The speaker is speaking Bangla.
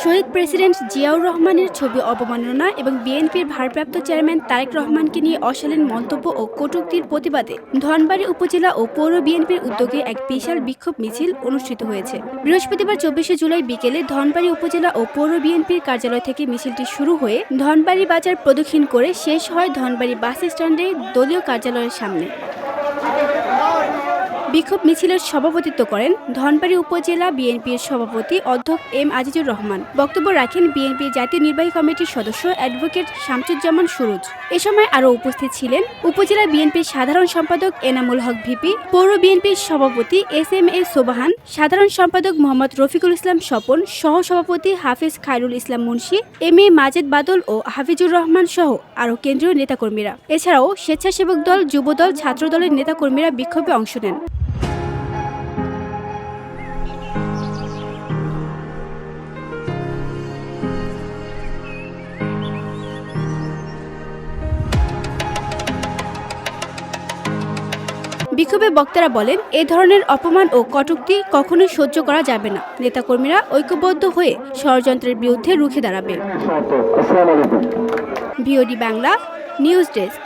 শহীদ প্রেসিডেন্ট জিয়াউর রহমানের ছবি অবমাননা এবং বিএনপির ভারপ্রাপ্ত চেয়ারম্যান তারেক রহমানকে নিয়ে অশালীন মন্তব্য ও কটূক্তির প্রতিবাদে ধনবাড়ী উপজেলা ও পৌর বিএনপির উদ্যোগে এক বিশাল বিক্ষোভ মিছিল অনুষ্ঠিত হয়েছে। বৃহস্পতিবার ২৪শে জুলাই বিকেলে ধনবাড়ী উপজেলা ও পৌর বিএনপির কার্যালয় থেকে মিছিলটি শুরু হয়ে ধনবাড়ী বাজার প্রদক্ষিণ করে শেষ হয় ধনবাড়ী বাস স্ট্যান্ডে দলীয় কার্যালয়ের সামনে। বিক্ষোভ মিছিলের সভাপতিত্ব করেন ধনবাড়ী উপজেলা বিএনপির সভাপতি অধ্যক্ষ এম আজিজুর রহমান। বক্তব্য রাখেন বিএনপির জাতীয় নির্বাহী কমিটির সদস্য অ্যাডভোকেট শামসুজ্জামান সুরুজ। এ সময় আরও উপস্থিত ছিলেন উপজেলা বিএনপির সাধারণ সম্পাদক এনামুল হক ভিপি, পৌর বিএনপির সভাপতি এস.এম.এ সোবাহান, সাধারণ সম্পাদক মোহাম্মদ রফিকুল ইসলাম স্বপন, সহসভাপতি হাফেজ খায়রুল ইসলাম মুন্সি, এম.এ মাজেদ বাদল ও হাফিজুর রহমান সহ আরও কেন্দ্রীয় নেতাকর্মীরা। এছাড়াও স্বেচ্ছাসেবক দল, যুবদল, ছাত্রদলের নেতাকর্মীরা বিক্ষোভে অংশ নেন। বিক্ষোভে বক্তারা বলেন, এ ধরনের অপমান ও কটূক্তি কখনোই সহ্য করা যাবে না। নেতাকর্মীরা ঐক্যবদ্ধ হয়ে ষড়যন্ত্রের বিরুদ্ধে রুখে দাঁড়াবে। VOD Bangla news desk.